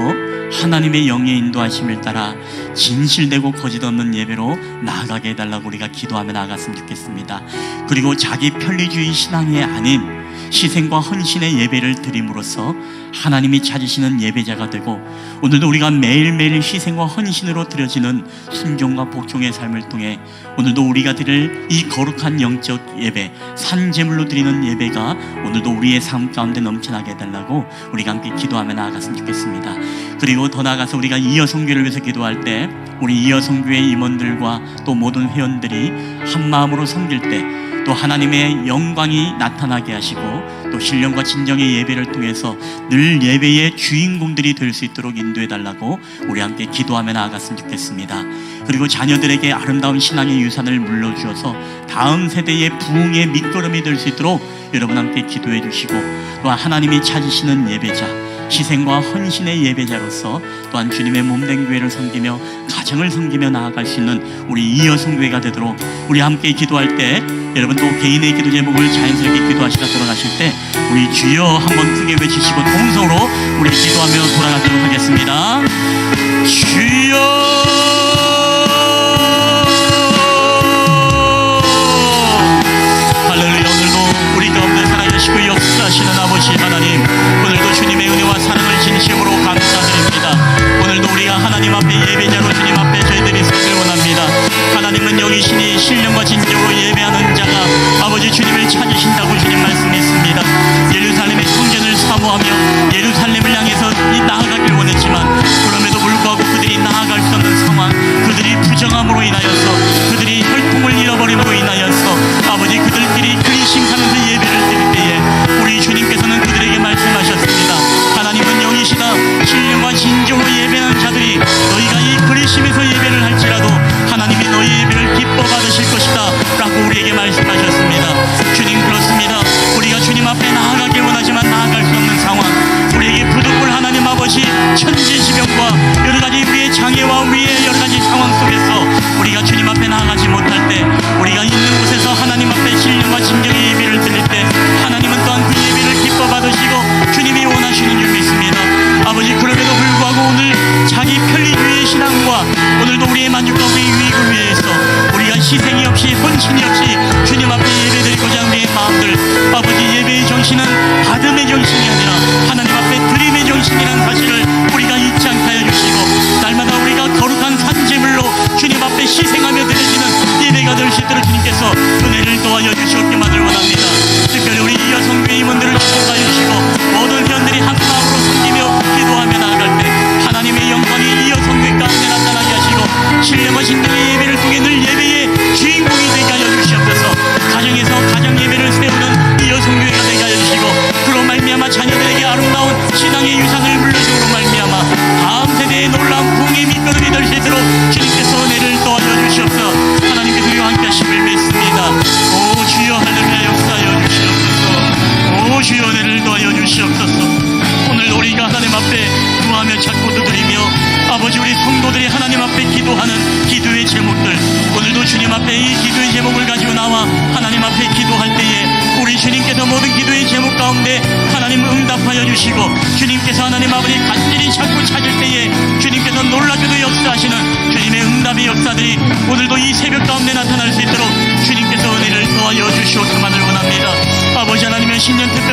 하나님의 영의 인도하심을 따라 진실되고 거짓 없는 예배로 나아가게 해달라고 우리가 기도하며 나아갔으면 좋겠습니다. 그리고 자기 편리주의 신앙이 아닌 희생과 헌신의 예배를 드림으로써 하나님이 찾으시는 예배자가 되고, 오늘도 우리가 매일매일 희생과 헌신으로 드려지는 순종과 복종의 삶을 통해 오늘도 우리가 드릴 이 거룩한 영적 예배, 산제물로 드리는 예배가 오늘도 우리의 삶 가운데 넘쳐나게 해달라고 우리가 함께 기도하며 나아갔으면 좋겠습니다. 그리고 더 나아가서 우리가 이여성교회를 위해서 기도할 때 우리 이여성교회 임원들과 또 모든 회원들이 한 마음으로 섬길 때 또 하나님의 영광이 나타나게 하시고 또 신령과 진정의 예배를 통해서 늘 예배의 주인공들이 될 수 있도록 인도해 달라고 우리 함께 기도하며 나아갔으면 좋겠습니다. 그리고 자녀들에게 아름다운 신앙의 유산을 물려주어서 다음 세대의 부흥의 밑거름이 될 수 있도록 여러분 함께 기도해 주시고, 또한 하나님이 찾으시는 예배자, 희생과 헌신의 예배자로서 또한 주님의 몸된 교회를 섬기며 가정을 섬기며 나아갈 수 있는 우리 이여성교회가 되도록 우리 함께 기도할 때, 여러분 또 개인의 기도 제목을 자연스럽게 기도하시다 돌아가실 때 우리 주여 한번 크게 외치시고 동성으로 우리 기도하며 돌아가도록 하겠습니다. 주여 역사하시는 아버지 하나님, 오늘도 주님의 은혜와 사랑을 진심으로 감사드립니다. 오늘도 우리가 하나님 앞에 예배자로 주님 앞에 저희들이 서길 원합니다. 하나님은 여기시니 신령과 진정으로 예배하는 자가 아버지 주님을 찾으신다고 주님 말씀했습니다. 예루살렘의 성전을 사모하며 예루살렘을 향해서 나아가길 원했지만 그럼에도 불구하고 그들이 나아갈 수 없는 상황, 그들이 부정함으로 인하여서, 그들이 혈통을 잃어버림으로 인하여서 아버지 그들끼리 근심하면서 예배를 드릴 때에 우리 주님께서는 그들에게 말씀하셨습니다. 하나님은 영이시다. 신령과 진정으로 예배하는 자들이 너희가 이 그리심에서 예배를 할지라도 하나님이 너희 예배를 기뻐 받으실 것이다 라고 우리에게 말씀하셨습니다. 주님, 그렇습니다. 우리가 주님 앞에 나아가길 원하지만 나아갈 수 없는 상황, 우리에게 부득불 하나님 아버지 천지지변과 여러가지 위의 장애와 위의 여러가지 상황 속에서 우리가 주님 앞에 나아가지 못할 때, 우리가 있는 곳에서 하나님 앞에 신령과 진정의 예배를 드릴 때 하나님은 또한 그 예배를 기뻐 받으시고 주님이 원하시는 줄 믿습니다. 아버지, 그럼에도 불구하고 오늘 자기 편리주의의 신앙과 오늘도 우리의 만족과 우리의 유익을 위해서 우리가 희생이 없이 헌신이 없이 주님 앞에 예배드리고자 하는 우리의 마음들, 아버지 예배의 정신은 받음의 정신이 아니라 하나님 앞에 드림의 정신이라는 사실을 우리가 잊지 않게 하여 주시고, 날마다 우리가 거룩한 산재물로 주님 앞에 희생하며 드려지는 예배가 될 수 있도록 주님께서 은혜를 도와여 주시옵기만을 원합니다. 특별히 우리 이여성교회 임원들을 축복하여 주시고 모든 회원들이 한 마음으로 섬기며 기도하며 나아갈 때 하나님의 영광이 이여성교회 가운데 나타나게 하시고 신령과 진정의 예배를 통해 늘 예배의 주인공이 되게 하여 주시옵소서. 가정에서 가정 예배를 세우는 이여성교회가 되게 하여 주시고, 그로 말미암아 자녀들에게 아름다운 신앙의 유산을 물려줌으로 말미암아 다음 세대의 놀라운 부흥의 밑거름이 될 수 있도록 주님께서 은혜를 도와여 주시옵소서. 하나님께서 우리와 함께 하심을 믿습니다. 오 주여 할렐루야, 역사하여 주시옵소서. 오 주여 은혜를 도와여 주시옵소서. 오늘도 우리가 하나님 앞에 구하며 찾고 두드리며 아버지 우리 성도들이 하나님 앞에 기도하는 기도의 제목들, 오늘도 주님 앞에 이 기도의 제목을 가지고 나와 하나님 앞에 기도할 때에 우리 주님께서 모든 기도의 제목 가운데 하나님 응답하여 주시고, 주님께서 하나님 아버지 간절히 찾고 찾을 때에 주님께서 놀라게도 역사하시는 주님의 응답의 역사들이 오늘도 이 새벽 가운데 나타날 수 있도록 주님께서 은혜를 도와여 주시옵기만을 원합니다. 아버지 하나님의 신년 특별